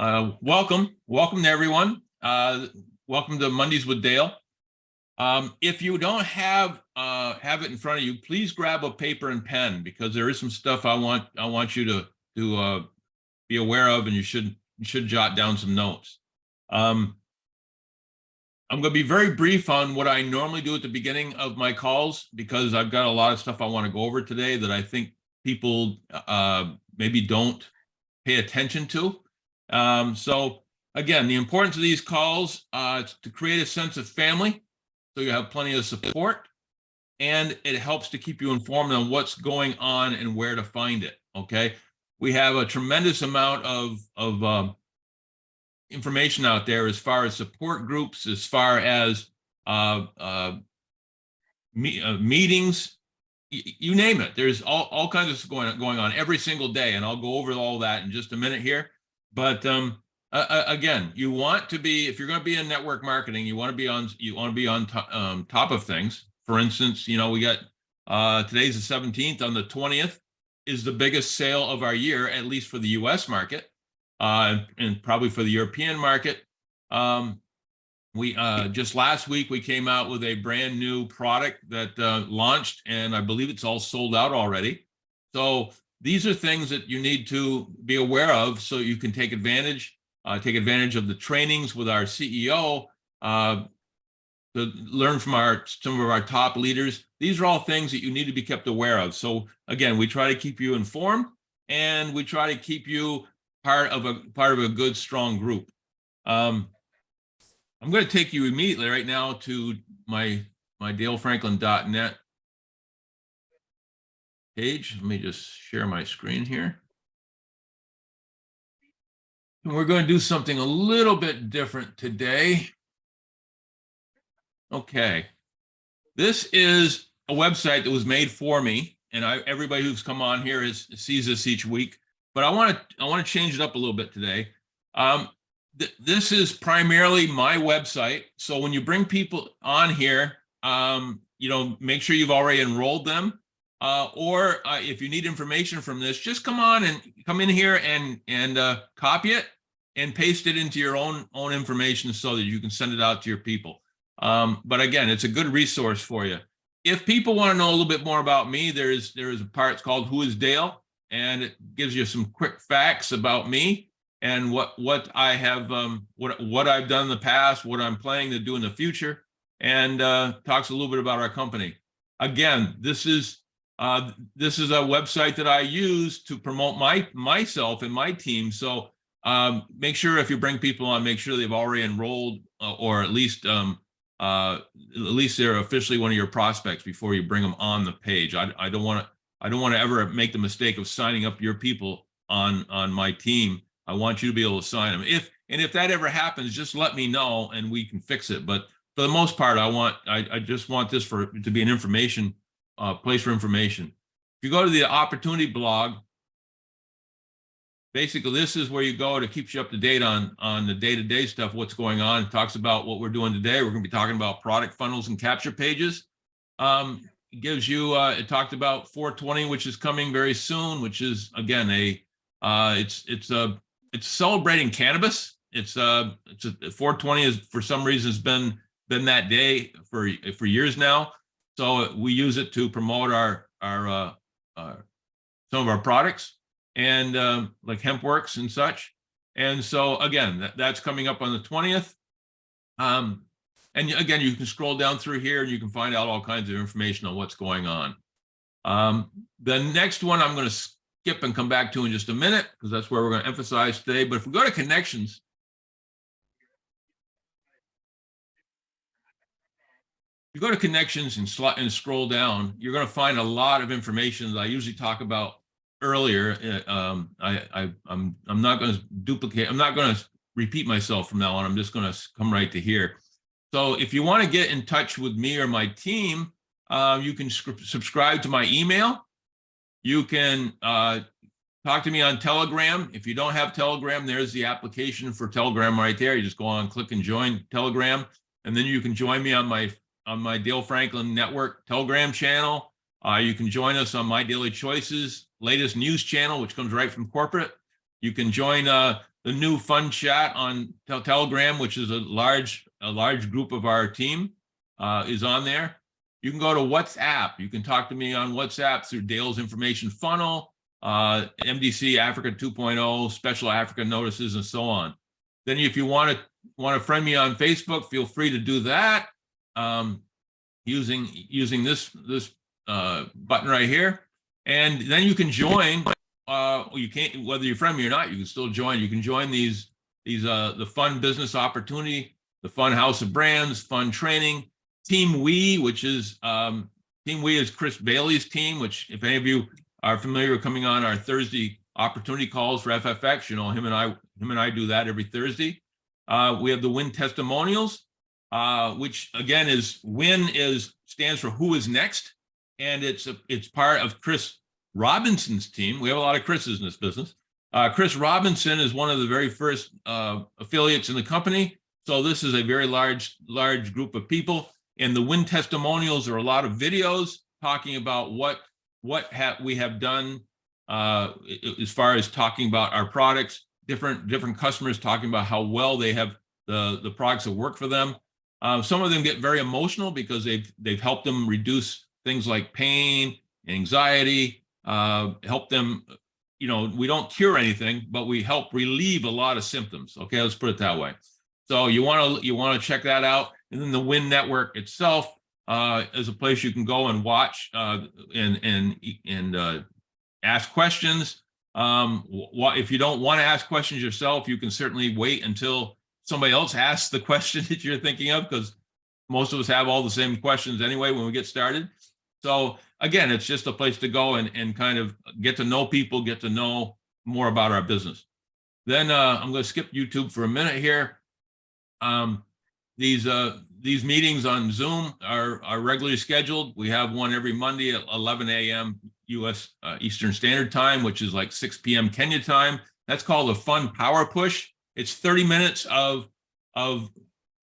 Welcome to everyone. Welcome to Mondays with Dale. If you don't have it in front of you, please grab a paper and pen because there is some stuff I want you to be aware of, and you should jot down some notes. I'm going to be very brief on what I normally do at the beginning of my calls because I've got a lot of stuff I want to go over today that I think people maybe don't pay attention to. So again, the importance of these calls is to create a sense of family so you have plenty of support, and it helps to keep you informed on what's going on and where to find it. Okay, we have a tremendous amount of information out there as far as support groups, as far as meetings, you name it. There's all kinds of stuff going on every single day, and I'll go over all that in just a minute here. But again, you want to be, if you're going to be in network marketing, you want to be on top of things. For instance, we got today's the 17th. On the 20th is the biggest sale of our year, at least for the U.S. market. And probably for the European market. We just last week we came out with a brand new product that launched, and I believe it's all sold out already. So these are things that you need to be aware of so you can take advantage of the trainings with our CEO, to learn from some of our top leaders. These are all things that you need to be kept aware of. So again, we try to keep you informed, and we try to keep you part of a good, strong group. I'm going to take you immediately right now to my dalefranklin.net page. Let me just share my screen here. And we're going to do something a little bit different today. Okay. This is a website that was made for me, and everybody who's come on here sees this each week. But I want to change it up a little bit today. This is primarily my website. So when you bring people on here, make sure you've already enrolled them. Or if you need information from this, just come in here and copy it and paste it into your own information so that you can send it out to your people. But again, it's a good resource for you. If people want to know a little bit more about me, there is a part called Who is Dale? And it gives you some quick facts about me and what I have, what I've done in the past, what I'm planning to do in the future, and talks a little bit about our company. Again, this is a website that I use to promote myself and my team. So make sure if you bring people on, make sure they've already enrolled, or at least they're officially one of your prospects before you bring them on the page. I don't want to ever make the mistake of signing up your people on my team. I want you to be able to sign them. If that ever happens, just let me know and we can fix it. But for the most part, I just want this to be an information place for information. If you go to the opportunity blog, basically this is where you go to keep you up to date on the day-to-day stuff, what's going on. It talks about what we're doing today. We're going to be talking about product funnels and capture pages. It gives you, it talked about 420, which is coming very soon, which is again it's celebrating cannabis. It's 420 is for some reason has been that day for years now. So we use it to promote our some of our products and like HempWorks and such. And so again, that's coming up on the 20th. And again, you can scroll down through here and you can find out all kinds of information on what's going on. The next one I'm going to skip and come back to in just a minute because that's where we're going to emphasize today. But if we go to connections, you go to connections and scroll down, you're going to find a lot of information that I usually talk about earlier. I'm not going to duplicate. I'm not going to repeat myself from now on. I'm just going to come right to here. So if you want to get in touch with me or my team, you can subscribe to my email. You can talk to me on Telegram. If you don't have Telegram, there's the application for Telegram right there. You just go on, click and join Telegram, and then you can join me on my Dale Franklin Network Telegram channel. You can join us on My Daily Choices latest news channel, which comes right from corporate. You can join the new fun chat on Telegram, which is a large group of our team, is on there. You can go to WhatsApp. You can talk to me on WhatsApp through Dale's information funnel, MDC Africa 2.0, special Africa notices, and so on. Then if you want to friend me on Facebook, feel free to do that using this button right here. And then you can join. You can't, whether you friend me or not, you can still join. You can join these the Fun Business Opportunity, the Fun House of Brands, Fun Training, Team We, which is Team We is Chris Bailey's team. Which, if any of you are familiar with coming on our Thursday opportunity calls for FFX, you know him and I do that every Thursday. We have the Win Testimonials, which again is stands for Who Is Next, and it's part of Chris Robinson's team. We have a lot of Chris's in this business. Chris Robinson is one of the very first affiliates in the company. So this is a very large group of people. And the Win Testimonials are a lot of videos talking about what we have done as far as talking about our products, different customers talking about how well they have the products that work for them. Some of them get very emotional because they've helped them reduce things like pain, anxiety, help them, we don't cure anything, but we help relieve a lot of symptoms. Okay, let's put it that way. So you want to check that out. And then the Win Network itself is a place you can go and watch and ask questions. If you don't want to ask questions yourself, you can certainly wait until somebody else asks the question that you're thinking of, because most of us have all the same questions anyway when we get started. So again, it's just a place to go and kind of get to know people, get to know more about our business. Then I'm going to skip YouTube for a minute here. These meetings on Zoom are regularly scheduled. We have one every Monday at 11 a.m. U.S. Eastern Standard Time, which is like 6 p.m. Kenya time. That's called a Fun Power Push. It's 30 minutes of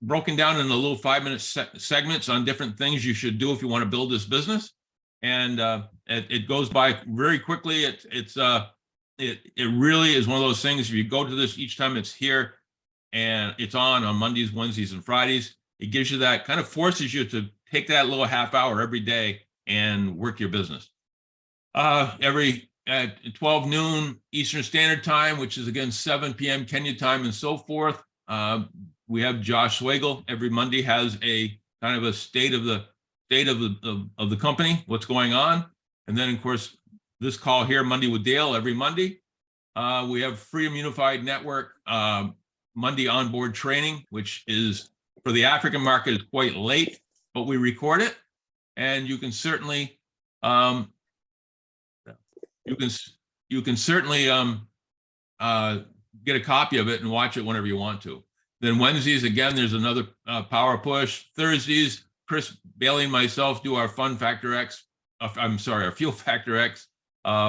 broken down into little 5-minute segments on different things you should do if you want to build this business. And it goes by very quickly. It really is one of those things. If you go to this each time it's here, and it's on Mondays, Wednesdays, and Fridays, it gives you that, kind of forces you to take that little half hour every day and work your business. Every at 12 noon Eastern Standard Time, which is again 7 p.m. Kenya time, and so forth. We have Josh Swagel every Monday, has a kind of a state of the company, what's going on. And then of course this call here, Monday with Dale, every Monday. We have Freedom Unified Network Monday onboard training, which is for the African market is quite late, but we record it, and you can certainly get a copy of it and watch it whenever you want to. Then Wednesdays, again, there's another Power Push. Thursdays, Chris Bailey and myself do our our Fuel Factor X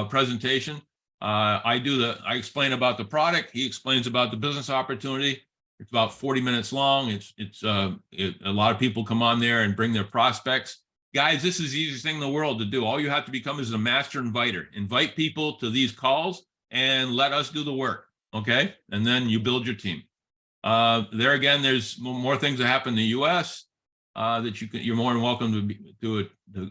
presentation. I explain about the product. He explains about the business opportunity. It's about 40 minutes long. A lot of people come on there and bring their prospects. Guys, this is the easiest thing in the world to do. All you have to become is a master inviter. Invite people to these calls and let us do the work. Okay, and then you build your team. There again, there's more things that happen in the U.S. That you're more than welcome to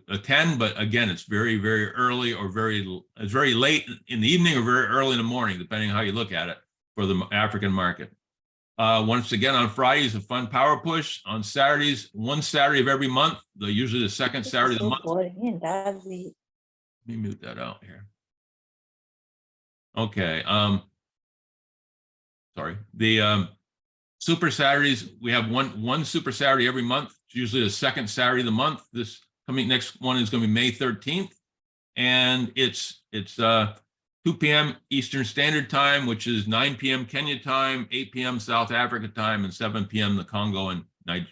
attend, but again, it's very, very early or it's very late in the evening or very early in the morning, depending on how you look at it for the African market. Once again, on Fridays, a Fun Power Push. On Saturdays, one Saturday of every month, usually the second Saturday of the month. Let me mute that out here. Okay. Sorry. The Super Saturdays, we have one Super Saturday every month. It's usually the second Saturday of the month. This next one is going to be May 13th, and it's 2 p.m. Eastern Standard Time, which is 9 p.m. Kenya time, 8 p.m. South Africa time, and 7 p.m. the Congo and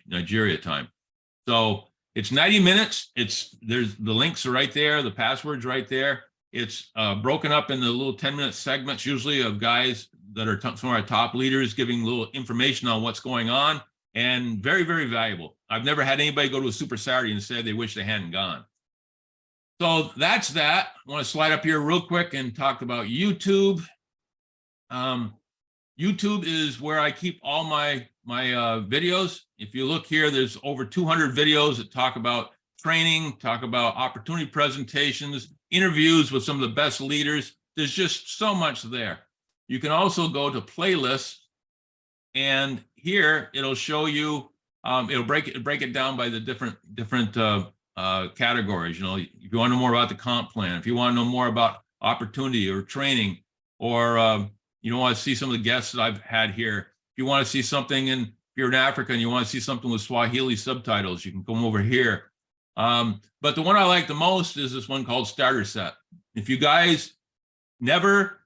Nigeria time. So it's 90 minutes. There's the links are right there, the password's right there. It's broken up into little 10-minute segments, usually of guys that are some of our top leaders giving little information on what's going on, and very, very valuable. I've never had anybody go to a Super Saturday and say they wish they hadn't gone. So that's that. I want to slide up here real quick and talk about YouTube. YouTube is where I keep all my videos. If you look here, there's over 200 videos that talk about training, talk about opportunity presentations, interviews with some of the best leaders. There's just so much there. You can also go to playlists, and here it'll show you, it'll break it down by the different categories. You know, if you want to know more about the comp plan, if you want to know more about opportunity or training, or you don't want to see some of the guests that I've had here. If you want to see something if you're in Africa and you want to see something with Swahili subtitles, you can come over here. But the one I like the most is this one called Starter Set. If you guys never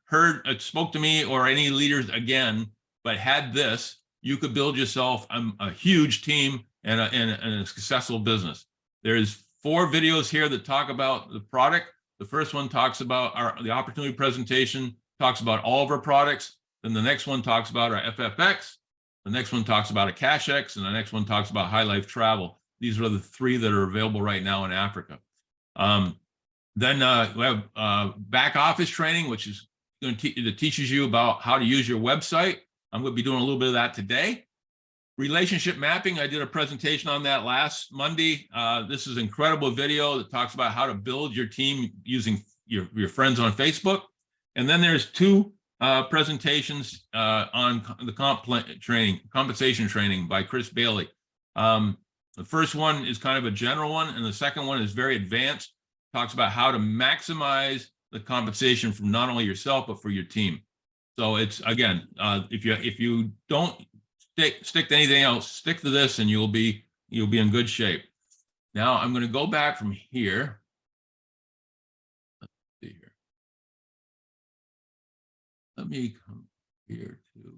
spoke to me or any leaders again, but had this, you could build yourself a huge team and a successful business. There's 4 videos here that talk about the product. The first one talks about the opportunity presentation, talks about all of our products. Then the next one talks about our FFX. The next one talks about a CashX, and the next one talks about High Life Travel. These are the 3 that are available right now in Africa. Then we have back office training, which is going to teaches you about how to use your website. I'm going to be doing a little bit of that today. Relationship mapping, I did a presentation on that last Monday. This is an incredible video that talks about how to build your team using your friends on Facebook. And then there's 2 presentations on the compensation training by Chris Bailey. The first one is kind of a general one, and the second one is very advanced. Talks about how to maximize the compensation from not only yourself but for your team. So it's, again, if you don't stick to anything else, stick to this, and you'll be in good shape. Now I'm going to go back from here. Let's see here. Let me come here to.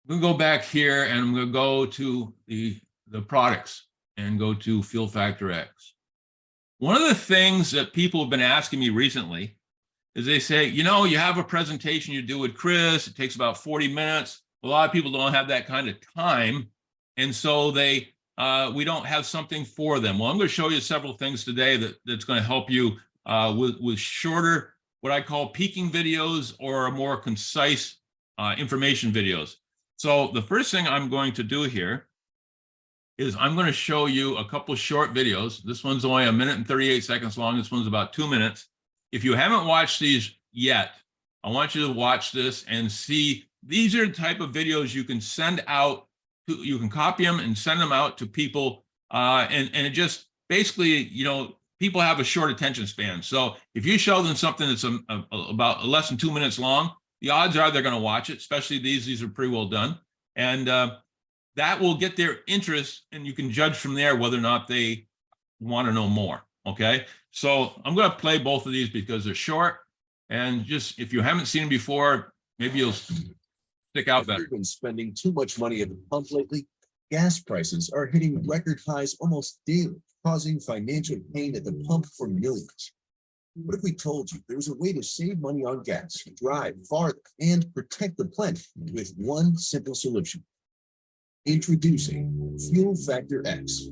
I'm going to go back here, and I'm going to go to the products and go to Fuel Factor X. One of the things that people have been asking me recently is they say, you know, you have a presentation you do with Chris, it takes about 40 minutes. A lot of people don't have that kind of time. And so we don't have something for them. Well, I'm going to show you several things today that's going to help you with shorter, what I call peaking videos, or more concise information videos. So the first thing I'm going to do here is I'm going to show you a couple short videos. This one's only 1 minute and 38 seconds long. This one's about 2 minutes. If you haven't watched these yet, I want you to watch this and see. These are the type of videos you can send out. You can copy them and send them out to people. And it just basically, you know, people have a short attention span. So if you show them something that's about less than 2 minutes long, the odds are they're going to watch it, especially these are pretty well done. And that will get their interest, and you can judge from there whether or not they want to know more. Okay, so I'm going to play both of these because they're short, and just if you haven't seen them before, maybe you'll stick out better. Have you been spending too much money at the pump lately? Gas prices are hitting record highs almost daily, causing financial pain at the pump for millions. What if we told you there was a way to save money on gas, drive farther, and protect the planet with one simple solution? Introducing Fuel Factor X.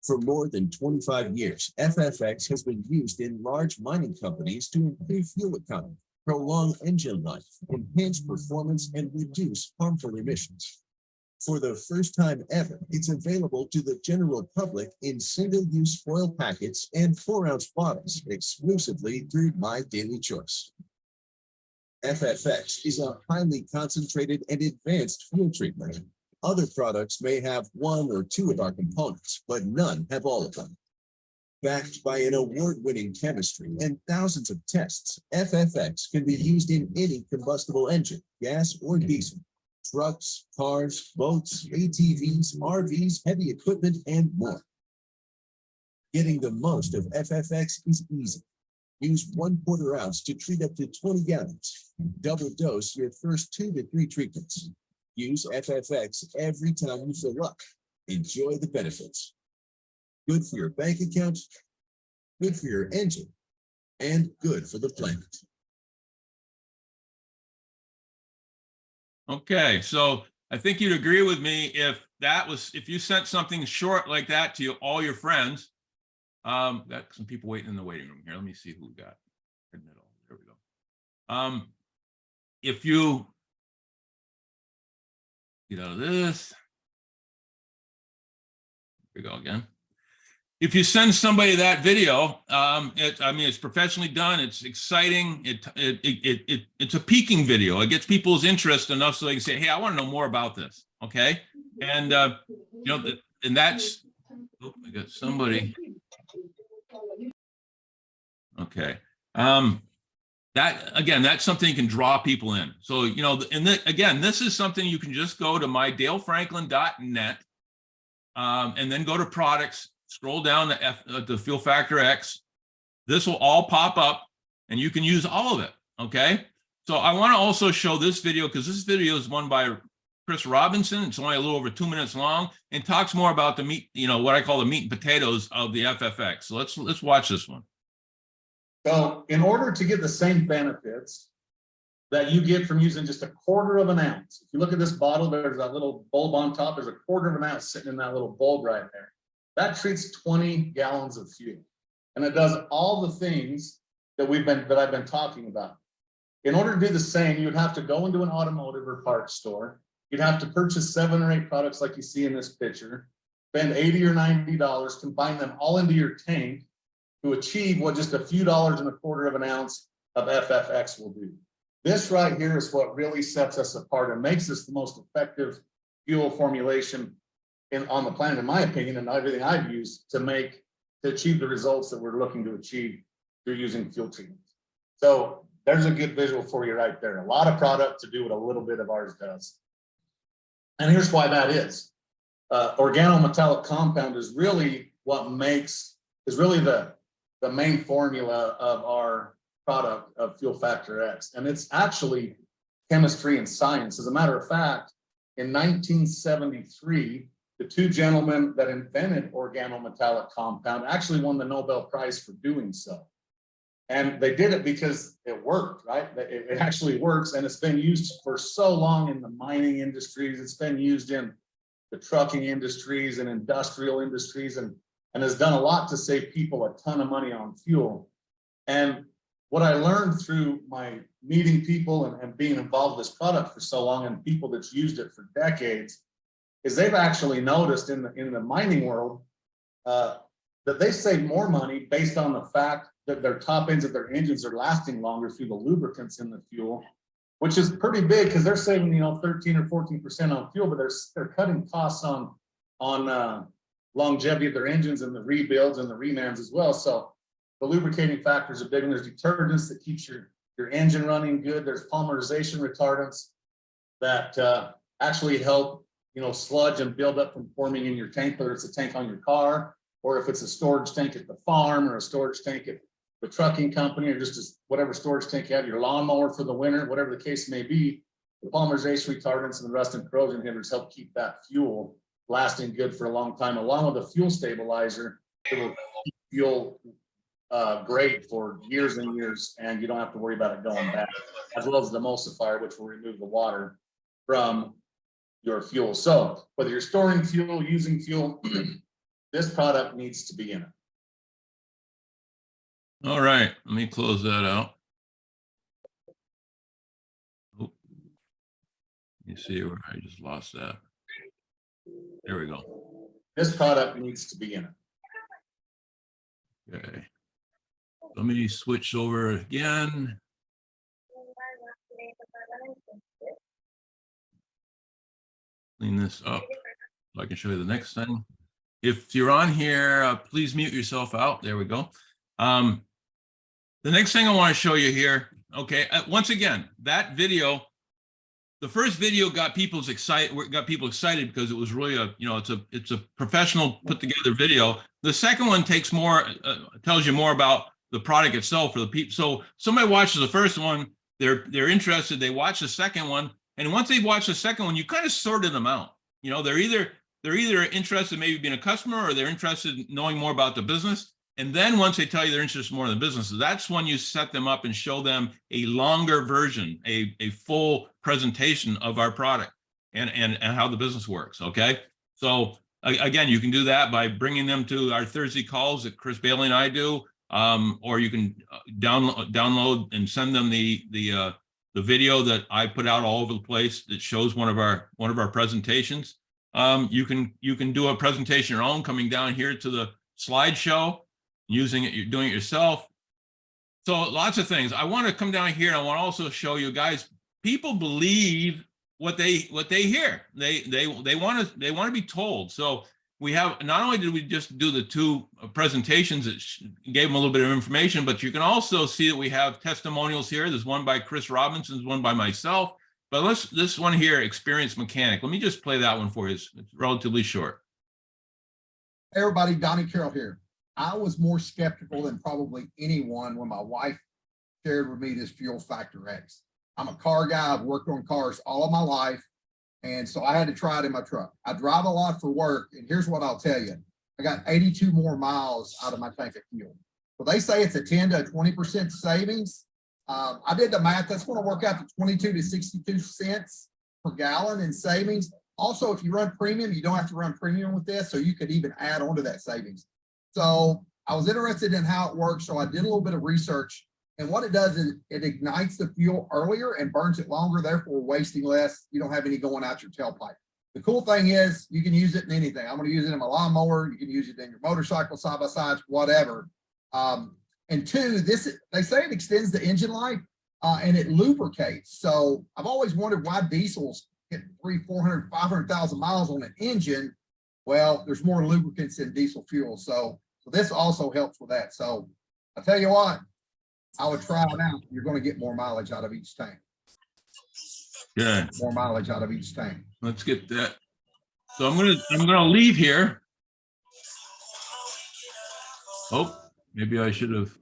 For more than 25 years, FFX has been used in large mining companies to improve fuel economy, prolong engine life, enhance performance, and reduce harmful emissions. For the first time ever, it's available to the general public in single-use foil packets and 4-ounce bottles exclusively through My Daily Choice. FFX is a highly concentrated and advanced fuel treatment. Other products may have 1 or 2 of our components, but none have all of them. Backed by an award-winning chemistry and thousands of tests, FFX can be used in any combustible engine, gas or diesel, trucks, cars, boats, ATVs, RVs, heavy equipment, and more. Getting the most of FFX is easy. Use 1/4 ounce to treat up to 20 gallons. Double dose your first 2 to 3 treatments. Use FFX every time you fill up. Enjoy the benefits. Good for your bank account, good for your engine, and good for the planet. Okay, so I think you'd agree with me if you sent something short like that to all your friends, Got some people waiting in the waiting room here. Let me see who we got. There we go. If you get out of this, here we go again. If you send somebody that video, it's professionally done. It's exciting. It's a peaking video. It gets people's interest enough so they can say, "Hey, I want to know more about this." Okay, and and that's. Oh, I got somebody. Okay. That again, that's something you can draw people in. So and again, this is something you can just go to mydalefranklin.net, and then go to products. Scroll down to Fuel Factor X. This will all pop up and you can use all of it. Okay. So I want to also show this video because this video is one by Chris Robinson. It's only a little over 2 minutes long and talks more about the meat, what I call the meat and potatoes of the FFX. So let's watch this one. So in order to get the same benefits that you get from using just 1/4 of an ounce, if you look at this bottle, there's that little bulb on top. There's 1/4 of an ounce sitting in that little bulb right there. That treats 20 gallons of fuel. And it does all the things that I've been talking about. In order to do the same, you would have to go into an automotive or parts store. You'd have to purchase 7 or 8 products like you see in this picture, spend $80 or $90, combine them all into your tank to achieve what just a few dollars and 1/4 of an ounce of FFX will do. This right here is what really sets us apart and makes us the most effective fuel formulation on the planet, in my opinion, and everything I've used to achieve the results that we're looking to achieve through using fuel treatments. So there's a good visual for you right there. A lot of product to do what a little bit of ours does. And here's why that is. Organometallic compound is really the main formula of our product of Fuel Factor X. And it's actually chemistry and science. As a matter of fact, in 1973, the 2 gentlemen that invented organometallic compound actually won the Nobel Prize for doing so. And they did it because it worked, right? It actually works, and it's been used for so long in the mining industries. It's been used in the trucking industries and industrial industries, and has done a lot to save people a ton of money on fuel. And what I learned through my meeting people and being involved with this product for so long, and people that's used it for decades, is they've actually noticed in the mining world that they save more money based on the fact that their top ends of their engines are lasting longer through the lubricants in the fuel, which is pretty big because they're saving 13 or 14% on fuel, but they're cutting costs on longevity of their engines and the rebuilds and the remans as well. So the lubricating factors are big, and there's detergents that keeps your engine running good. There's polymerization retardants that actually help sludge and build up from forming in your tank, whether it's a tank on your car, or if it's a storage tank at the farm, or a storage tank at the trucking company, or just whatever storage tank you have, your lawnmower for the winter, whatever the case may be. The polymerization retardants and the rust and corrosion inhibitors help keep that fuel lasting good for a long time, along with a fuel stabilizer that will keep fuel great for years and years, and you don't have to worry about it going bad, as well as the emulsifier, which will remove the water from your fuel. So whether you're storing fuel, using fuel, this product needs to be in it. All right, let me close that out. Oh, you see where I just lost that. There we go. This product needs to be in it. Okay. Let me switch over again. Clean this up so I can show you the next thing. If you're on here, please mute yourself out. There we go. The next thing I want to show you here, okay, once again, that video, the first video got people excited because it was really it's a professional put together video. The second one takes more, tells you more about the product itself for the people. So somebody watches the first one, they're interested, they watch the second one, and once they watch the second one, you kind of sorted them out. They're either interested in maybe being a customer, or they're interested in knowing more about the business. And then once they tell you they're interested more in the business, that's when you set them up and show them a longer version, a full presentation of our product and how the business works. Okay. So again, you can do that by bringing them to our Thursday calls that Chris Bailey and I do. Or you can download and send them the video that I put out all over the place that shows one of our presentations. You can do a presentation your own, coming down here to the slideshow, using it, you're doing it yourself. So lots of things. I want to come down here and I want to also show you guys, people believe what they hear. They want to be told. So we have, not only did we just do the two presentations that gave them a little bit of information, but you can also see that we have testimonials here. There's one by Chris Robinson, there's one by myself. But this one here, Experienced Mechanic. Let me just play that one for you. It's relatively short. Hey everybody, Donnie Carroll here. I was more skeptical than probably anyone when my wife shared with me this Fuel Factor X. I'm a car guy. I've worked on cars all of my life. And so I had to try it in my truck. I drive a lot for work. And here's what I'll tell you. I got 82 more miles out of my tank of fuel. So they say it's a 10 to 20% savings. I did the math. That's going to work out to 22 to 62 cents per gallon in savings. Also, if you run premium, you don't have to run premium with this. So you could even add on to that savings. So I was interested in how it works. So I did a little bit of research. And what it does is it ignites the fuel earlier and burns it longer, therefore wasting less. You don't have any going out your tailpipe. The cool thing is you can use it in anything. I'm going to use it in my lawnmower. You can use it in your motorcycle, side-by-sides, whatever. And two, they say it extends the engine life and it lubricates. So I've always wondered why diesels get 300, 400, 500,000 miles on an engine. Well, there's more lubricants in diesel fuel. So this also helps with that. So I tell you what, I would try it out. You're going to get more mileage out of each tank. Good. More mileage out of each tank. Let's get that. So I'm gonna leave here. Oh, maybe I should have.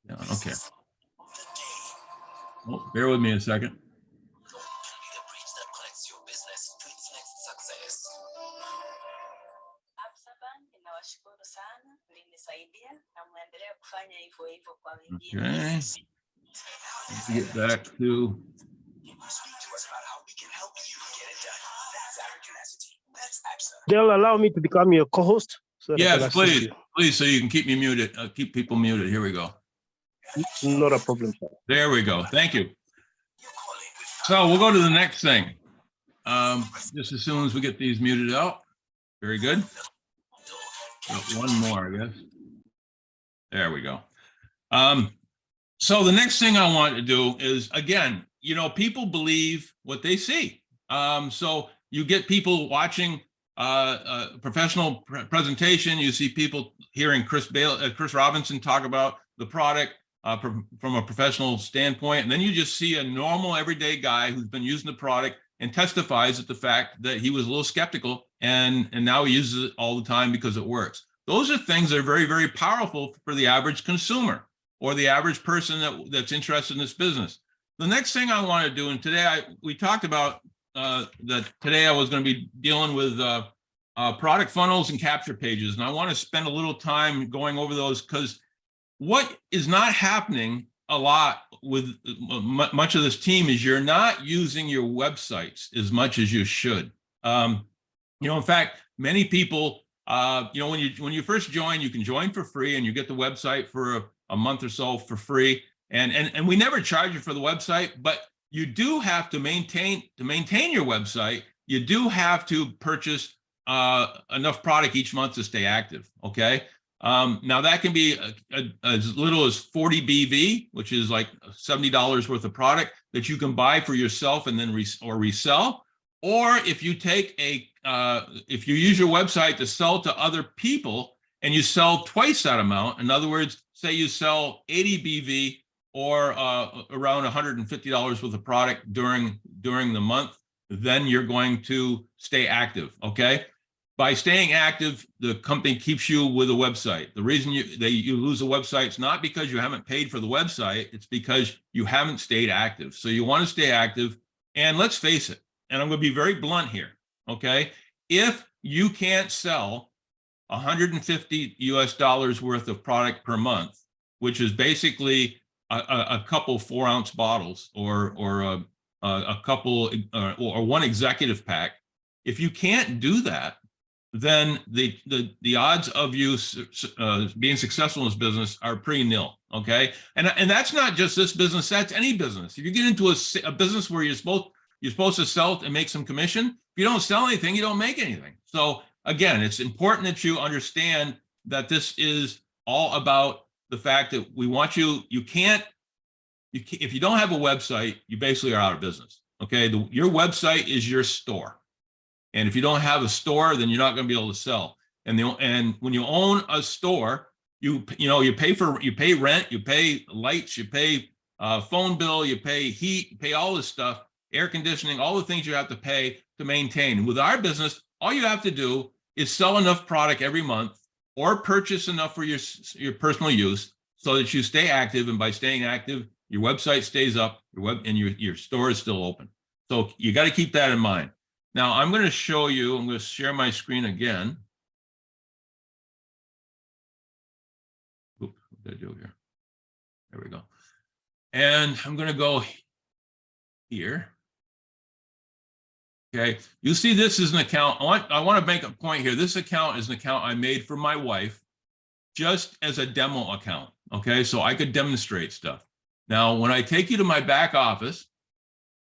Yeah, okay. Oh, bear with me a second. Okay. Let's get back to. They'll allow me to become your co-host. So that I can Yes, assist please, please, so you can keep me muted, keep people muted. Here we go. you. Not a problem, sir. There we go. Thank you. So we'll go to the next thing. Just as soon as we get these muted out. Very good. Got one more, I guess. There we go. So the next thing I want to do is, again, people believe what they see. So you get people watching a professional presentation. You see people hearing Chris Robinson talk about the product from a professional standpoint. And then you just see a normal everyday guy who's been using the product and testifies at the fact that he was a little skeptical and now he uses it all the time because it works. Those are things that are very, very powerful for the average consumer or the average person that's interested in this business. The next thing I want to do, and today we talked about that today I was going to be dealing with product funnels and capture pages. And I want to spend a little time going over those because what is not happening a lot with much of this team is you're not using your websites as much as you should. In fact, many people, when you first join, you can join for free and you get the website for a month or so for free. And we never charge you for the website, but you do have to maintain your website. You do have to purchase enough product each month to stay active. Okay. Now that can be as little as 40 BV, which is like $70 worth of product that you can buy for yourself and then resell. Or if you if you use your website to sell to other people and you sell twice that amount, in other words, say you sell 80 BV or around $150 worth of product during the month, then you're going to stay active. Okay. By staying active, the company keeps you with a website. The reason you lose a website is not because you haven't paid for the website, it's because you haven't stayed active. So you want to stay active. And let's face it, and I'm going to be very blunt here, okay? If you can't sell $150 US worth of product per month, which is basically a couple 4-ounce bottles or a couple or one executive pack, If you can't do that, then the odds of you being successful in this business are pretty nil. Okay, and that's not just this business. That's any business. If you get into a business where you're supposed to sell and make some commission, if you don't sell anything, you don't make anything. So again, it's important that you understand that this is all about the fact that we want you. If you don't have a website, you basically are out of business. Okay, your website is your store. And if you don't have a store, then you're not going to be able to sell. And when you own a store, you pay rent, you pay lights, you pay phone bill, you pay heat, you pay all this stuff, air conditioning, all the things you have to pay to maintain. With our business, all you have to do is sell enough product every month or purchase enough for your personal use so that you stay active. And by staying active, your website stays up, your store is still open. So you got to keep that in mind. Now I'm going to show you, I'm going to share my screen again. Oops, what did I do here? There we go. And I'm going to go here. Okay, you see this is an account. I want to make a point here. This account is an account I made for my wife just as a demo account. Okay, so I could demonstrate stuff. Now, when I take you to my back office,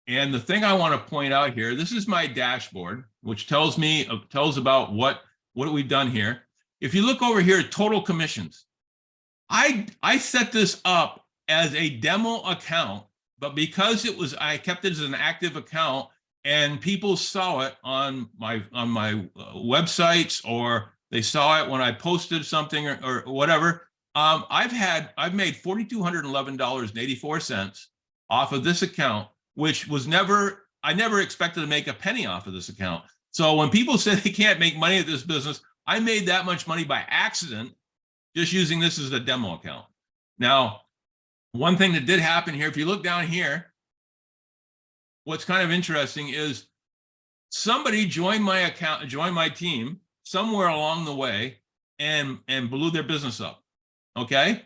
and the thing I want to point out here, this is my dashboard, which tells about what we've done here. If you look over here, total commissions. I set this up as a demo account, but because I kept it as an active account and people saw it on my websites, or they saw it when I posted something or whatever, I've made $4,211.84 off of this account, which was I never expected to make a penny off of this account. So when people say they can't make money at this business, I made that much money by accident just using this as a demo account. Now, one thing that did happen here, if you look down here, what's kind of interesting is somebody joined my account, joined my team somewhere along the way and blew their business up. Okay.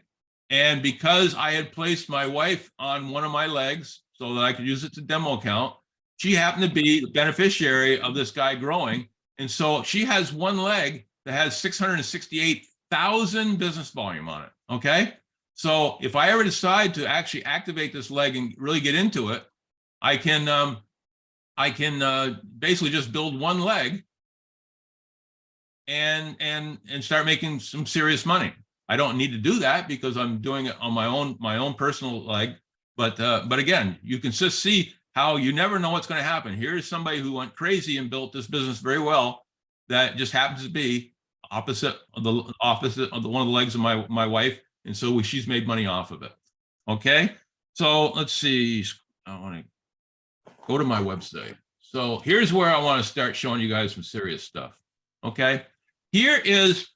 And because I had placed my wife on one of my legs so that I could use it to demo account, she happened to be the beneficiary of this guy growing. And so she has one leg that has 668,000 business volume on it. Okay. So if I ever decide to actually activate this leg and really get into it, I can basically just build one leg and start making some serious money. I don't need to do that because I'm doing it on my own personal leg. But again, you can just see how you never know what's going to happen. Here's somebody who went crazy and built this business very well. That just happens to be opposite of one of the legs of my wife, and so she's made money off of it. Okay, so let's see. I want to go to my website. So here's where I want to start showing you guys some serious stuff. Okay, here is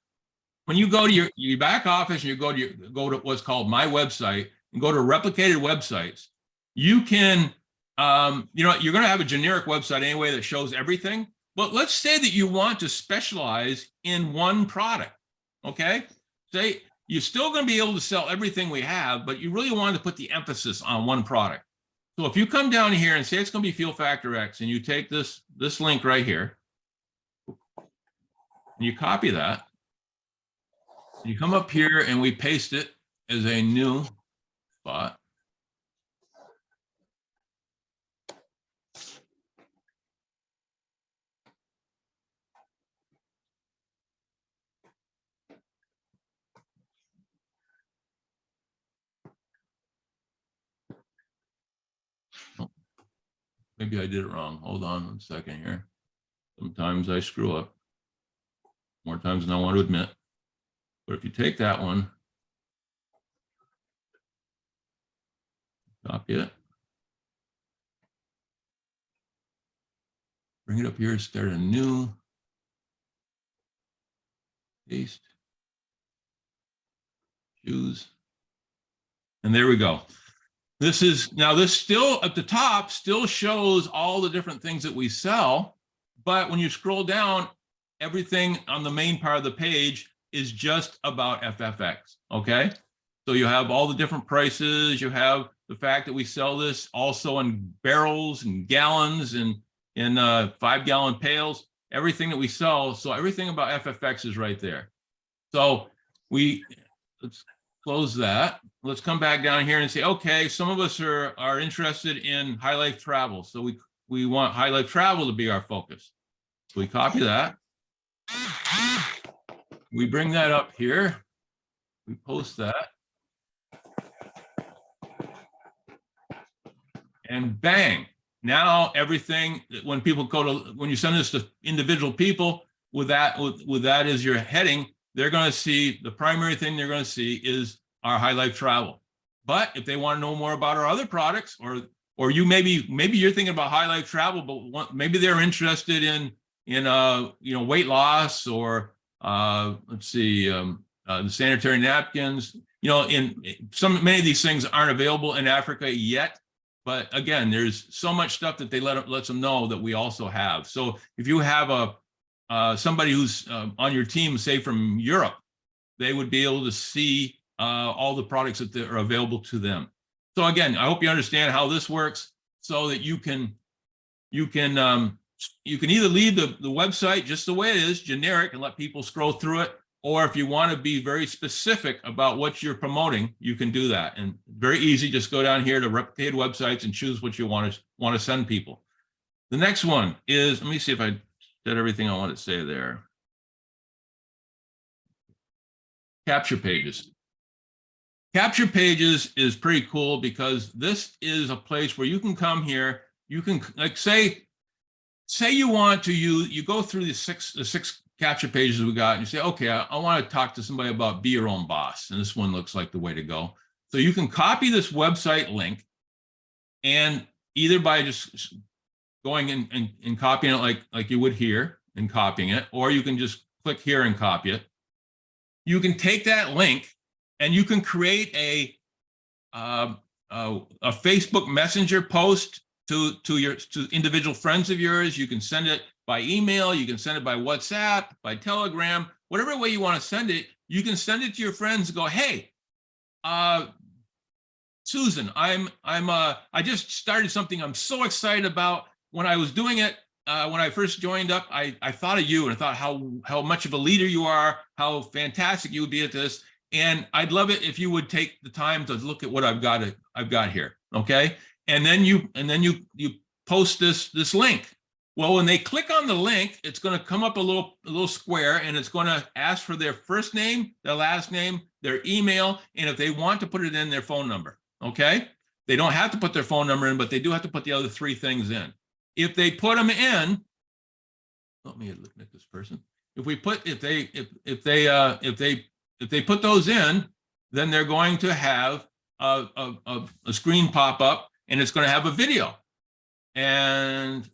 when you go to your back office and you go to what's called my website and go to replicated websites. You can, you're going to have a generic website anyway that shows everything. But let's say that you want to specialize in one product. Okay, say you're still going to be able to sell everything we have, but you really want to put the emphasis on one product. So if you come down here and say it's going to be Fuel Factor X, and you take this link right here, and you copy that, you come up here and we paste it as a new spot. Maybe I did it wrong. Hold on 1 second here. Sometimes I screw up more times than I want to admit. But if you take that one, copy it, bring it up here, start a new, paste, choose, and there we go. This still at the top still shows all the different things that we sell, but when you scroll down, everything on the main part of the page is just about FFX, okay? So you have all the different prices, you have the fact that we sell this also in barrels and gallons and in 5-gallon pails, everything that we sell. So everything about FFX is right there. So let's close that. Let's come back down here and say, okay, some of us are interested in High Life Travel. So we want High Life Travel to be our focus. So we copy that. We bring that up here. We post that. And bang, now everything, when people go to, when you send this to individual people with that as your heading, they're going to see, the primary thing they're going to see is our High Life Travel. But if they want to know more about our other products, or you maybe you're thinking about High Life Travel, but maybe they're interested in weight loss, or let's see, the sanitary napkins. Many of these things aren't available in Africa yet. But again, there's so much stuff that they lets them know that we also have. So if you have somebody who's on your team, say from Europe, they would be able to see all the products that are available to them. So again, I hope you understand how this works, so that you can either leave the website just the way it is, generic, and let people scroll through it. Or if you want to be very specific about what you're promoting, you can do that. And very easy, just go down here to replicated websites and choose what you want to send people. The next one is, let me see if I said everything I want to say there. Capture pages. Capture pages is pretty cool, because this is a place where you can come here. You can, like, say you want to you go through the six capture pages we got, and you say, okay, I want to talk to somebody about be your own boss. And this one looks like the way to go. So you can copy this website link, and either by just going and copying it like you would here and copying it, or you can just click here and copy it. You can take that link and you can create a Facebook Messenger post to individual friends of yours. You can send it by email, you can send it by WhatsApp, by Telegram, whatever way you want to send it. You can send it to your friends and go, hey, Susan, I just started something I'm so excited about. When I was doing it, when I first joined up, I thought of you and I thought how much of a leader you are, how fantastic you would be at this. And I'd love it if you would take the time to look at what I've got here. Okay. And then you post this link. Well, when they click on the link, it's going to come up a little square, and it's going to ask for their first name, their last name, their email, and if they want to put it in, their phone number. Okay. They don't have to put their phone number in, but they do have to put the other 3 things in. If they put them in, let me look at this person. If they put those in, then they're going to have a screen pop up, and it's going to have a video. And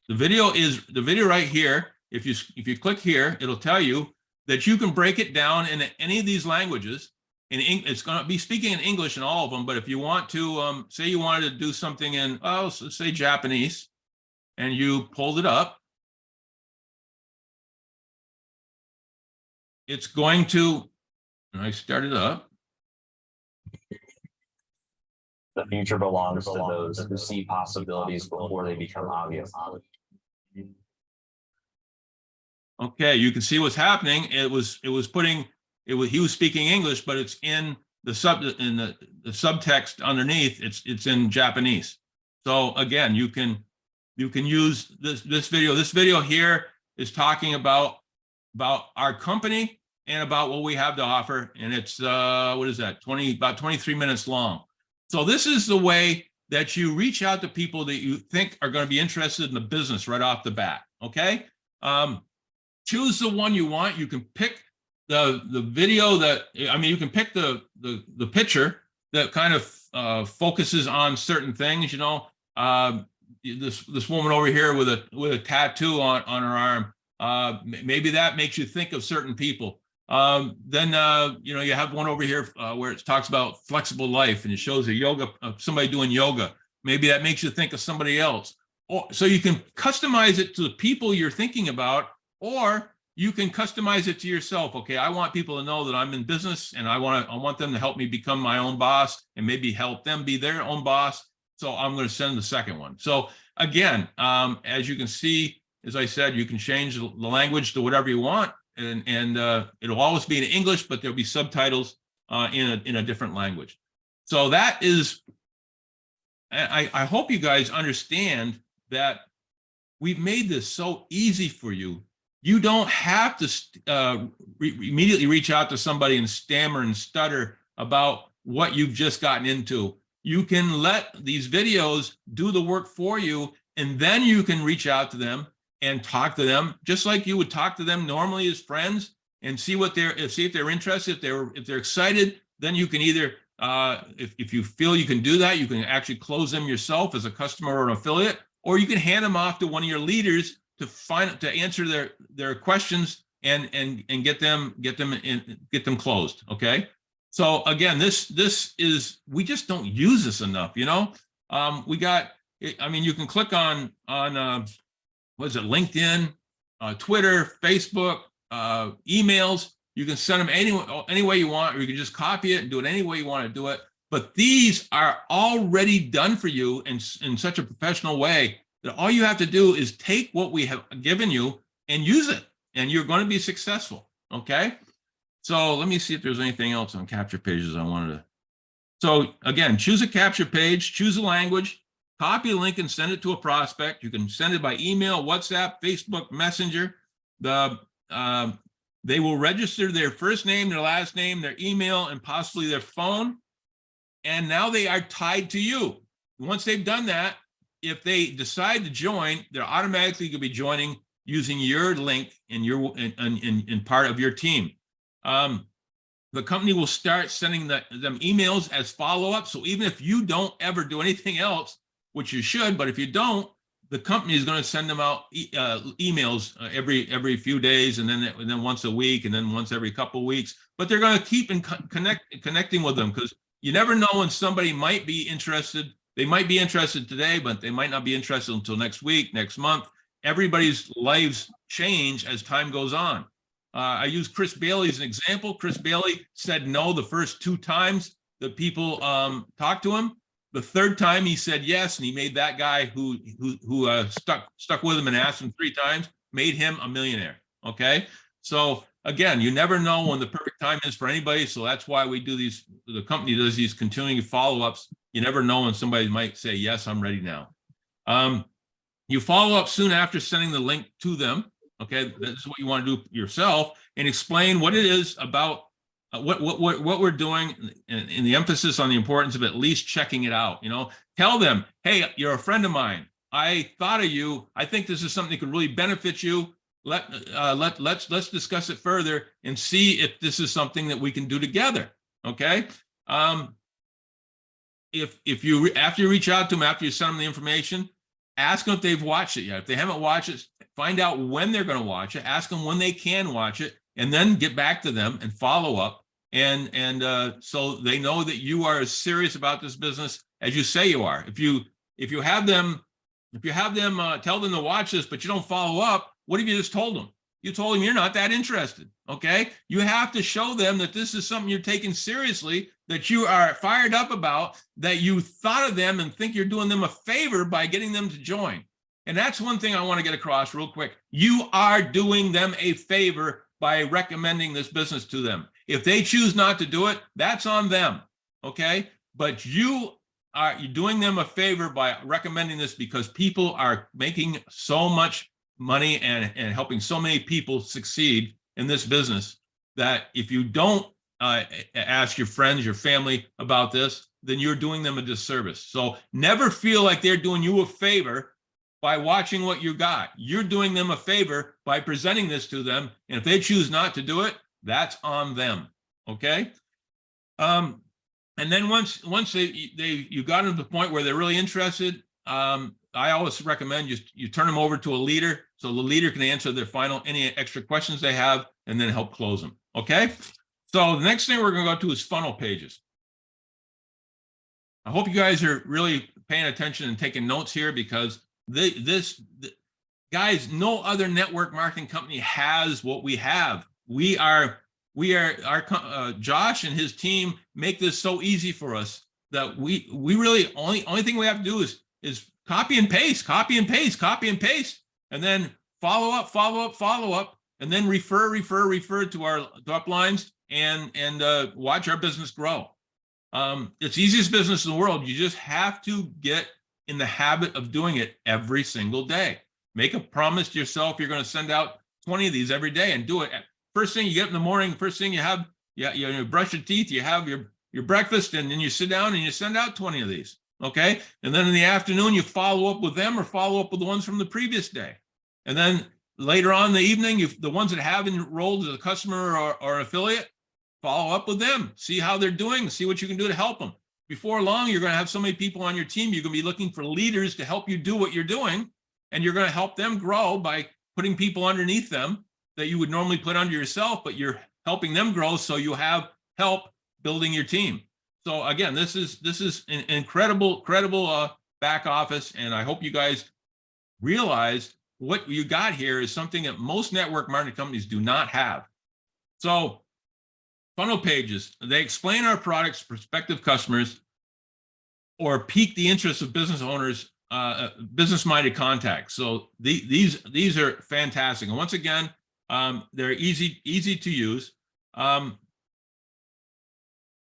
the video right here. If you click here, it'll tell you that you can break it down into any of these languages. It's going to be speaking in English in all of them. But if you want to, say you wanted to do something in, say Japanese, and you pulled it up, it's going to, and I started up. The future belongs to those who see possibilities before they become obvious. Okay, you can see what's happening. He was speaking English, but it's in the subtext underneath. It's in Japanese. So again, you can use this video. This video here is talking about our company and about what we have to offer, and it's what is that? About 23 minutes long. So this is the way that you reach out to people that you think are going to be interested in the business right off the bat. Okay. Choose the one you want. You can pick the video you can pick the picture that kind of focuses on certain things. This woman over here with a tattoo on her arm. Maybe that makes you think of certain people. Then you have one over here where it talks about flexible life, and it shows somebody doing yoga. Maybe that makes you think of somebody else. So you can customize it to the people you're thinking about, or you can customize it to yourself. Okay, I want people to know that I'm in business, and I want them to help me become my own boss, and maybe help them be their own boss. So I'm going to send the second one. So again, as you can see, as I said, you can change the language to whatever you want, and it'll always be in English, but there'll be subtitles in a different language. So that is, I hope you guys understand that we've made this so easy for you. You don't have to immediately reach out to somebody and stammer and stutter about what you've just gotten into. You can let these videos do the work for you, and then you can reach out to them and talk to them just like you would talk to them normally as friends, and see what see if they're interested. If they're excited, then you can either if you feel you can do that, you can actually close them yourself as a customer or an affiliate, or you can hand them off to one of your leaders to answer their questions and get them closed. Okay. So again, this is, we just don't use this enough, you know. We got, I mean, you can click on what is it, LinkedIn, Twitter, Facebook, emails. You can send them any way you want, or you can just copy it and do it any way you want to do it. But these are already done for you in such a professional way that all you have to do is take what we have given you and use it, and you're going to be successful. Okay. So let me see if there's anything else on capture pages I wanted to. So again, choose a capture page, choose a language, copy a link and send it to a prospect. You can send it by email, WhatsApp, Facebook, Messenger. They will register their first name, their last name, their email, and possibly their phone. And now they are tied to you. Once they've done that, if they decide to join, they're automatically going to be joining using your link in part of your team. The company will start sending them emails as follow-up. So even if you don't ever do anything else, which you should, but if you don't, the company is going to send them out emails every few days, and then once a week, and then once every couple of weeks. But they're going to keep connecting with them, because you never know when somebody might be interested. They might be interested today, but they might not be interested until next week, next month. Everybody's lives change as time goes on. I use Chris Bailey as an example. Chris Bailey said no the first 2 times that people talked to him. The 3rd time he said yes, and he made that guy who stuck with him and asked him 3 times, made him a millionaire. Okay, so again, you never know when the perfect time is for anybody. So that's why we do these. The company does these continuing follow-ups. You never know when somebody might say, yes, I'm ready now. You follow up soon after sending the link to them. Okay, that's what you want to do yourself, and explain what it is about what we're doing, and the emphasis on the importance of at least checking it out. You know, tell them, hey, you're a friend of mine. I thought of you. I think this is something that could really benefit you. Let's discuss it further and see if this is something that we can do together. Okay. If you after you reach out to them, after you send them the information, ask them if they've watched it yet. If they haven't watched it, find out when they're going to watch it. Ask them when they can watch it, and then get back to them and follow up. And so they know that you are as serious about this business as you say you are. If you have them tell them to watch this, but you don't follow up, what have you just told them? You told them you're not that interested. Okay, you have to show them that this is something you're taking seriously, that you are fired up about, that you thought of them and think you're doing them a favor by getting them to join. And that's one thing I want to get across real quick. You are doing them a favor by recommending this business to them. If they choose not to do it, that's on them. Okay, but you're doing them a favor by recommending this, because people are making so much money and helping so many people succeed in this business, that if you don't ask your friends, your family about this, then you're doing them a disservice. So never feel like they're doing you a favor by watching what you got. You're doing them a favor by presenting this to them. And if they choose not to do it, that's on them. Okay. And then once you got them to the point where they're really interested, I always recommend you turn them over to a leader, so the leader can answer any extra questions they have, and then help close them. Okay. So the next thing we're going to go to is funnel pages. I hope you guys are really paying attention and taking notes here, because guys, no other network marketing company has what we have. Josh and his team make this so easy for us that we really only thing we have to do is copy and paste, copy and paste, copy and paste, and then follow up, and then refer to our uplines and watch our business grow. It's the easiest business in the world. You just have to get in the habit of doing it every single day. Make a promise to yourself you're going to send out 20 of these every day and do it. First thing you get in the morning, first thing you have, you brush your teeth, you have your breakfast, and then you sit down and you send out 20 of these. Okay. And then in the afternoon, you follow up with them or follow up with the ones from the previous day. And then later on in the evening, the ones that have enrolled as a customer or affiliate, follow up with them, see how they're doing, see what you can do to help them. Before long, you're going to have so many people on your team. You're going to be looking for leaders to help you do what you're doing. And you're going to help them grow by putting people underneath them that you would normally put under yourself, but you're helping them grow. So you have help building your team. So again, this is an incredible back office. And I hope you guys realize what you got here is something that most network marketing companies do not have. So funnel pages, they explain our products to prospective customers or pique the interest of business owners, business-minded contacts. So these are fantastic. And once again, they're easy to use.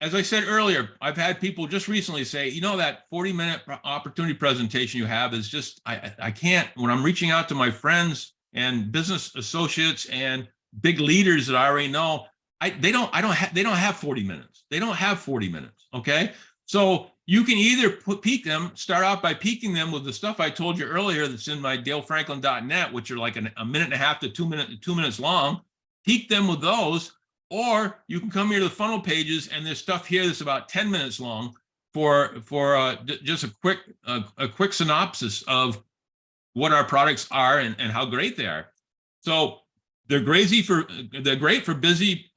As I said earlier, I've had people just recently say, you know, that 40-minute opportunity presentation you have is just, I can't, when I'm reaching out to my friends and business associates and big leaders that I already know, they don't have 40 minutes. They don't have 40 minutes. Okay. So you can either start out by piquing them with the stuff I told you earlier that's in my dalefranklin.net, which are like a minute and a half to 2 minutes long, pique them with those. Or you can come here to the funnel pages and there's stuff here that's about 10 minutes long for just a quick synopsis of what our products are and how great they are. So they're great for busy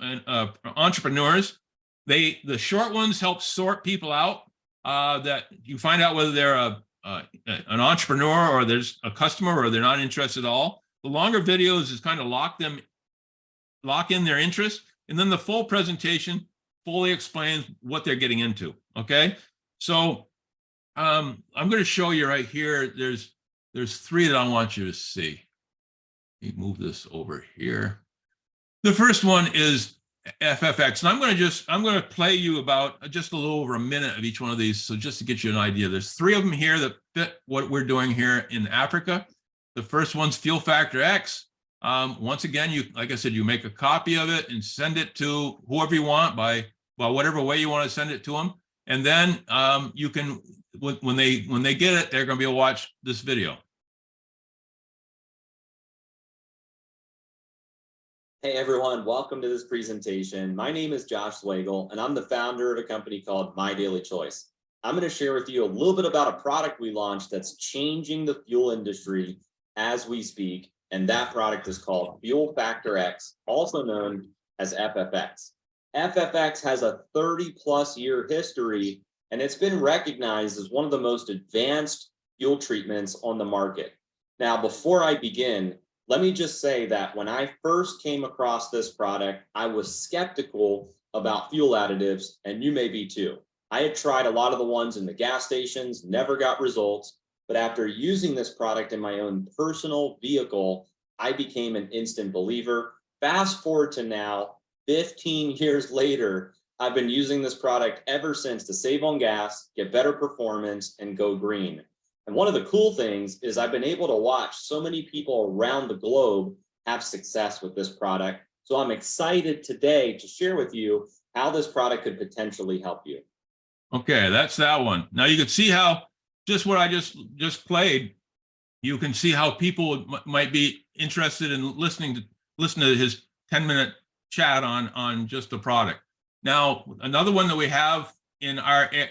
entrepreneurs. The short ones help sort people out that you find out whether they're an entrepreneur or there's a customer or they're not interested at all. The longer videos is kind of lock in their interest. And then the full presentation fully explains what they're getting into. Okay. So I'm going to show you right here. There's three that I want you to see. Let me move this over here. The first one is FFX. And I'm going to play you about just a little over a minute of each one of these. So just to get you an idea, there's three of them here that fit what we're doing here in Africa. The first one's Fuel Factor X. Once again, like I said, you make a copy of it and send it to whoever you want by whatever way you want to send it to them. And then you can, when they get it, they're going to be able to watch this video. Hey everyone, welcome to this presentation. My name is Josh Swagel, and I'm the founder of a company called My Daily Choice. I'm going to share with you a little bit about a product we launched that's changing the fuel industry as we speak. And that product is called Fuel Factor X, also known as FFX. FFX has a 30+ year history, and it's been recognized as one of the most advanced fuel treatments on the market. Now, before I begin, let me just say that when I first came across this product, I was skeptical about fuel additives, and you may be too. I had tried a lot of the ones in the gas stations, never got results. But after using this product in my own personal vehicle, I became an instant believer. Fast forward to now, 15 years later, I've been using this product ever since to save on gas, get better performance, and go green. And one of the cool things is I've been able to watch so many people around the globe have success with this product. So I'm excited today to share with you how this product could potentially help you. Okay, that's that one. Now you can see how just what I just played, you can see how people might be interested in listening to his 10-minute chat on just the product. Now, another one that we have in Africa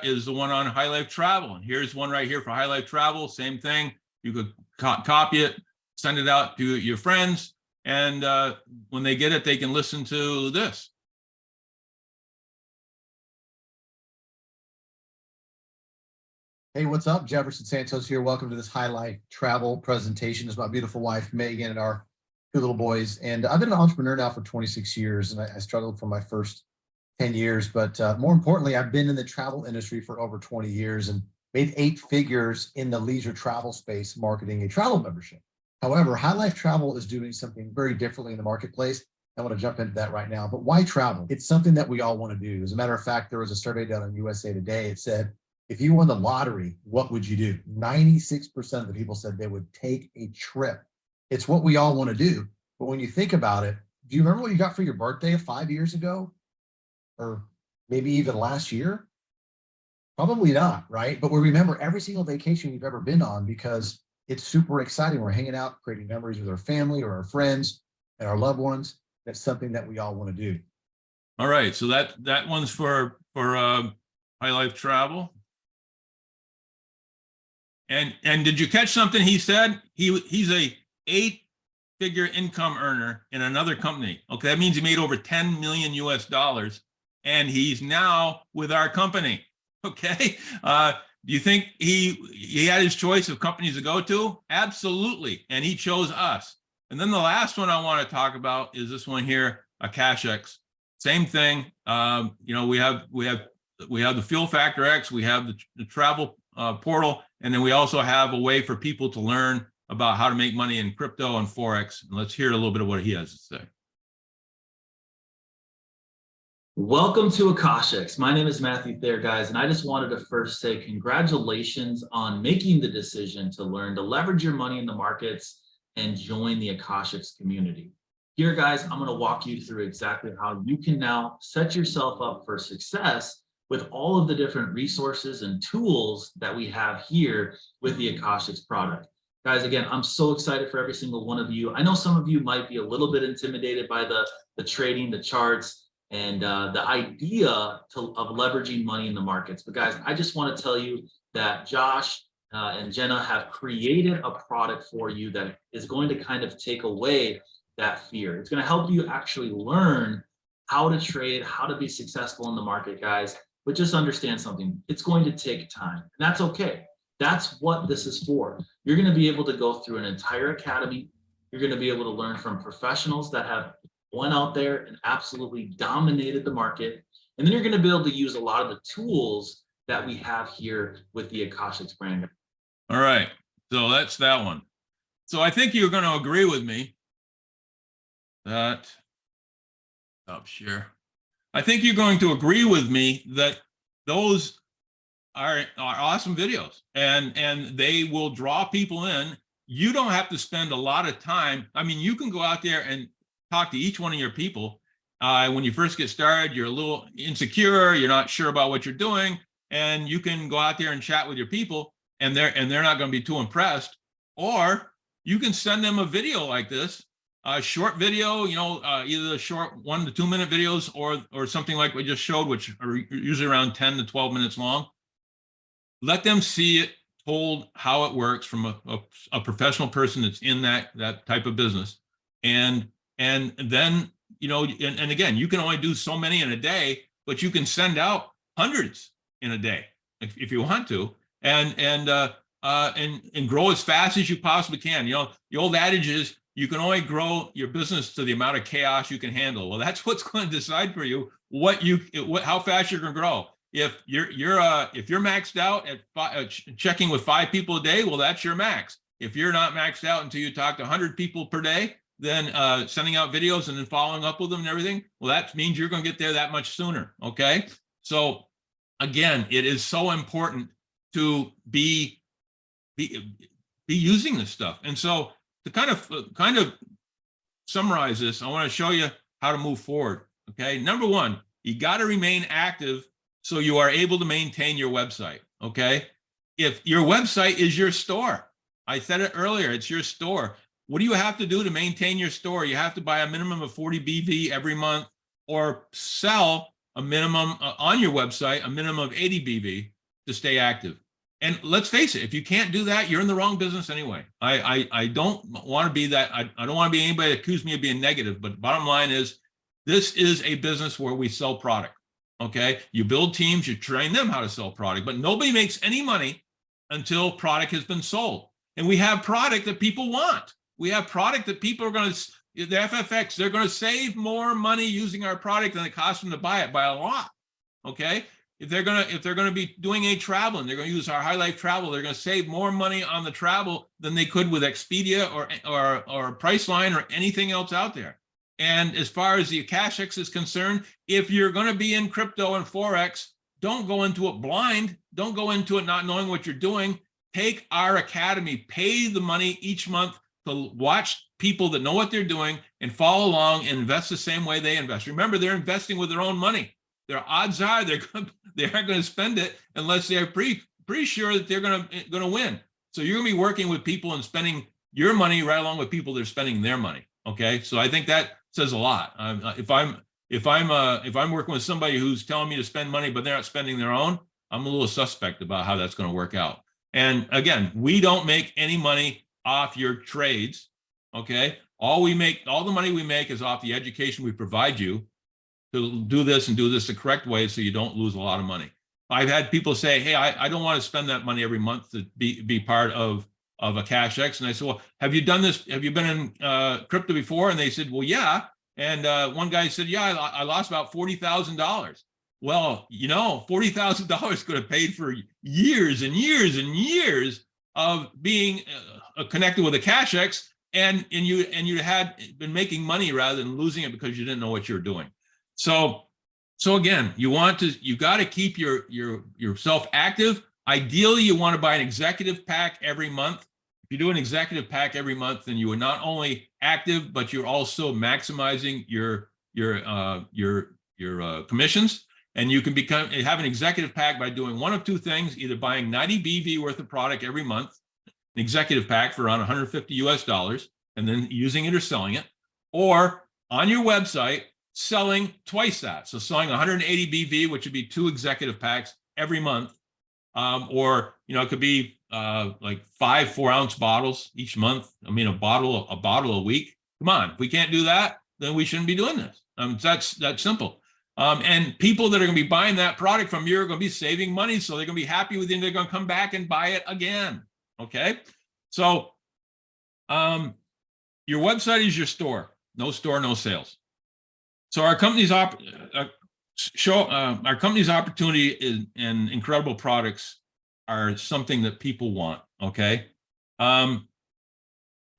is the one on High Life Travel. And here's one right here for High Life Travel. Same thing. You could copy it, send it out to your friends, and when they get it, they can listen to this. Hey, what's up? Jefferson Santos here. Welcome to this High Life Travel presentation. It's my beautiful wife, Megan, and our two little boys. And I've been an entrepreneur now for 26 years, and I struggled for my first 10 years. But more importantly, I've been in the travel industry for over 20 years and made 8 figures in the leisure travel space marketing a travel membership. However, High Life Travel is doing something very differently in the marketplace. I want to jump into that right now, but why travel? It's something that we all want to do. As a matter of fact, there was a survey done on USA Today. It said, if you won the lottery, what would you do? 96% of the people said they would take a trip. It's what we all want to do. But when you think about it, do you remember what you got for your birthday 5 years ago? Or maybe even last year? Probably not, right? But we remember every single vacation we've ever been on because it's super exciting. We're hanging out, creating memories with our family or our friends and our loved ones. That's something that we all want to do. All right, so that one's for High Life Travel. And did you catch something he said? He's a 8-figure income earner in another company. Okay, that means he made over 10 million US dollars, and he's now with our company. Okay, do you think he had his choice of companies to go to? Absolutely, and he chose us. And then the last one I want to talk about is this one here, AkashX. Same thing. You know, we have the Fuel Factor X, we have the travel portal, and then we also have a way for people to learn about how to make money in crypto and Forex. And let's hear a little bit of what he has to say. Welcome to AkashX. My name is Matthew Thayer, guys, and I just wanted to first say congratulations on making the decision to learn to leverage your money in the markets and join the AkashX community. Here, guys, I'm going to walk you through exactly how you can now set yourself up for success with all of the different resources and tools that we have here with the AkashX product. Guys, again, I'm so excited for every single one of you. I know some of you might be a little bit intimidated by the trading, the charts, and the idea of leveraging money in the markets. But guys, I just want to tell you that Josh and Jenna have created a product for you that is going to kind of take away that fear. It's going to help you actually learn how to trade, how to be successful in the market, guys. But just understand something, it's going to take time, and that's okay. That's what this is for. You're going to be able to go through an entire academy. You're going to be able to learn from professionals that have went out there and absolutely dominated the market. And then you're going to be able to use a lot of the tools that we have here with the AkashX brand. All right, so that's that one. So I think you're going to agree with me that, share. I think you're going to agree with me that those are awesome videos, and they will draw people in. You don't have to spend a lot of time. I mean, you can go out there and talk to each one of your people. When you first get started, you're a little insecure, you're not sure about what you're doing, and you can go out there and chat with your people, and they're not going to be too impressed. Or you can send them a video like this, a short video, you know, either the short 1 to 2 minute videos or something like we just showed, which are usually around 10 to 12 minutes long. Let them see it told how it works from a professional person that's in that type of business. And then, you know, and again, you can only do so many in a day, but you can send out hundreds in a day if you want to, and grow as fast as you possibly can. You know, the old adage is you can only grow your business to the amount of chaos you can handle. Well, that's what's going to decide for you how fast you're going to grow. If you're maxed out at checking with 5 people a day, well, that's your max. If you're not maxed out until you talk to 100 people per day, then sending out videos and then following up with them and everything, well, that means you're going to get there that much sooner. Okay. So again, it is so important to be using this stuff. And so to kind of summarize this, I want to show you how to move forward. Okay. Number one, you got to remain active so you are able to maintain your website. Okay. If your website is your store, I said it earlier, it's your store. What do you have to do to maintain your store? You have to buy a minimum of 40 BV every month, or sell a minimum on your website, a minimum of 80 BV to stay active. And let's face it, if you can't do that, you're in the wrong business anyway. I don't want to be that. I don't want to be anybody that accuse me of being negative, but bottom line is, this is a business where we sell product. Okay. You build teams, you train them how to sell product, but nobody makes any money until product has been sold. And we have product that people want. We have product that people are going to, the FFX, they're going to save more money using our product than it costs them to buy it by a lot. Okay. if they're gonna be doing a travel and they're gonna use our High Life Travel, they're gonna save more money on the travel than they could with Expedia or Priceline or anything else out there. And as far as the CashX is concerned, if you're gonna be in crypto and Forex, don't go into it blind. Don't go into it not knowing what you're doing. Take our academy, pay the money each month to watch people that know what they're doing and follow along and invest the same way they invest. Remember, they're investing with their own money. Their odds are they aren't going to spend it unless they're pretty sure that they're going to win. So you're going to be working with people and spending your money right along with people that are spending their money. Okay, so I think that says a lot. If I'm working with somebody who's telling me to spend money but they're not spending their own, I'm a little suspect about how that's going to work out. And again, we don't make any money off your trades. Okay, all the money we make is off the education we provide you to do this and do this the correct way so you don't lose a lot of money. I've had people say, hey, I don't want to spend that money every month to be part of a CashX. And I said, well, have you done this? Have you been in crypto before? And they said, well, yeah. And one guy said, yeah, I lost about $40,000. Well, you know, $40,000 could have paid for years and years and years of being connected with a CashX, and you had been making money rather than losing it because you didn't know what you were doing. So again, you got to keep yourself active. Ideally, you want to buy an executive pack every month. If you do an executive pack every month, then you are not only active, but you're also maximizing your commissions. And you can have an executive pack by doing one of two things: either buying 90 BV worth of product every month, an executive pack for around $150 US, and then using it or selling it, or on your website selling twice that. So selling 180 BV, which would be 2 executive packs every month, or it could be like 5 4-ounce bottles each month. I mean, a bottle a week. Come on, if we can't do that, then we shouldn't be doing this. That's simple. And people that are going to be buying that product from you are going to be saving money, so they're going to be happy with you, and they're going to come back and buy it again. Okay, so your website is your store. No store, no sales. So our company's opportunity and incredible products are something that people want. Okay,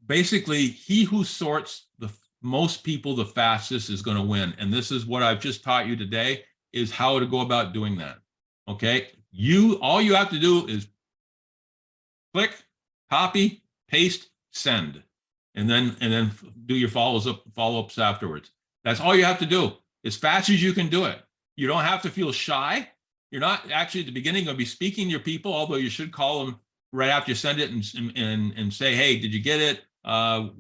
basically, he who sorts the most people the fastest is going to win. And this is what I've just taught you today, is how to go about doing that. Okay, all you have to do is click, copy, paste, send, and then do your follow-ups afterwards. That's all you have to do, as fast as you can do it. You don't have to feel shy. You're not actually at the beginning going to be speaking to your people, although you should call them right after you send it and say, hey, did you get it? Tell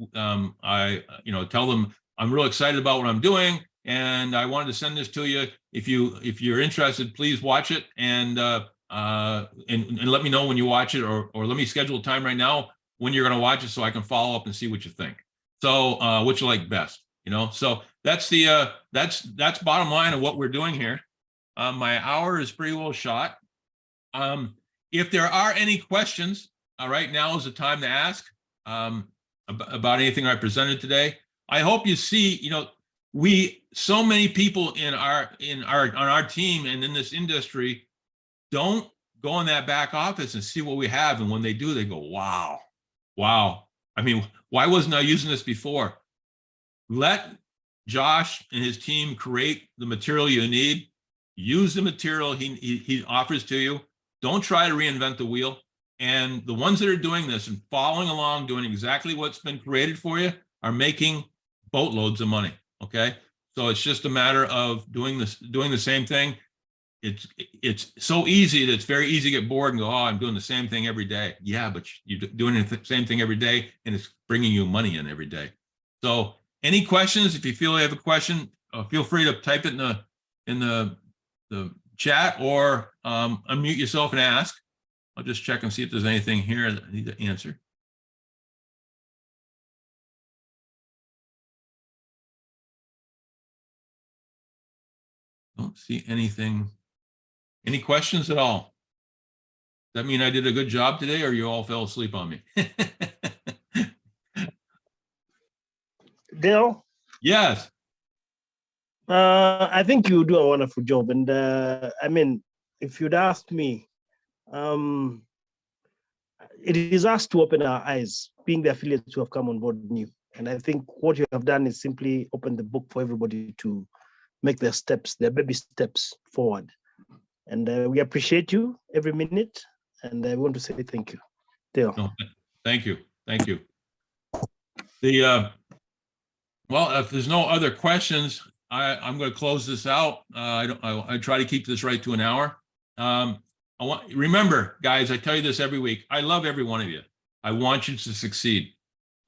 them I'm real excited about what I'm doing, and I wanted to send this to you. If you're interested, please watch it and let me know when you watch it, or let me schedule a time right now when you're going to watch it so I can follow up and see what you think. So what you like best, So that's that's bottom line of what we're doing here. My hour is pretty well shot. If there are any questions, right now is the time to ask about anything I presented today. I hope you see, so many people on our team and in this industry don't go in that back office and see what we have, and when they do, they go, wow. I mean, why wasn't I using this before? Let Josh and his team create the material you need. Use the material he offers to you. Don't try to reinvent the wheel. And the ones that are doing this and following along, doing exactly what's been created for you, are making boatloads of money. Okay, so it's just a matter of doing the same thing. It's so easy that it's very easy to get bored and go, oh, I'm doing the same thing every day. Yeah, but you're doing the same thing every day, and it's bringing you money in every day. So any questions? If you feel you have a question, feel free to type it in the chat, or unmute yourself and ask. I'll just check and see if there's anything here that I need to answer. Don't see anything. Any questions at all? Does that mean I did a good job today, or you all fell asleep on me? Dale? Yes. I think you do a wonderful job. And I mean, if you'd asked me, it is us to open our eyes, being the affiliates who have come on board new. And I think what you have done is simply open the book for everybody to make their steps, their baby steps forward. And we appreciate you every minute. And I want to say thank you. Dale. No, thank you. Thank you. Well, if there's no other questions, I'm going to close this out. I try to keep this right to an hour. Remember, guys, I tell you this every week. I love every one of you. I want you to succeed.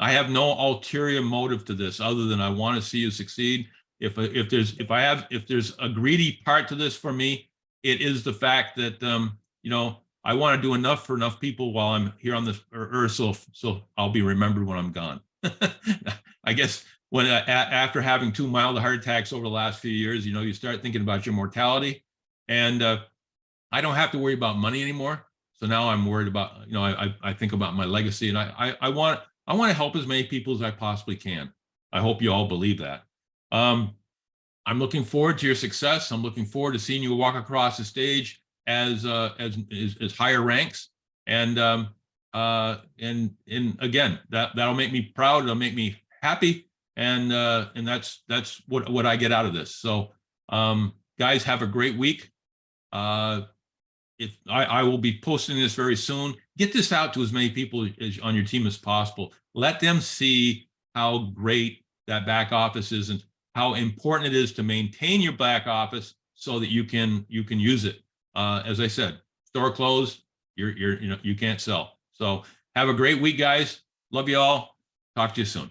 I have no ulterior motive to this other than I want to see you succeed. If there's a greedy part to this for me, it is the fact that I want to do enough for enough people while I'm here on this earth, so I'll be remembered when I'm gone. I guess when after having 2 mild heart attacks over the last few years, you start thinking about your mortality, and I don't have to worry about money anymore. So now I'm worried about, I think about my legacy, and I want to help as many people as I possibly can. I hope you all believe that. I'm looking forward to your success. I'm looking forward to seeing you walk across the stage as higher ranks, and again, that'll make me proud. It'll make me happy, and that's what I get out of this. So, guys, have a great week. If I will be posting this very soon. Get this out to as many people on your team as possible. Let them see how great that back office is and how important it is to maintain your back office so that you can use it. As I said, store closed, you can't sell. So have a great week, guys. Love you all. Talk to you soon.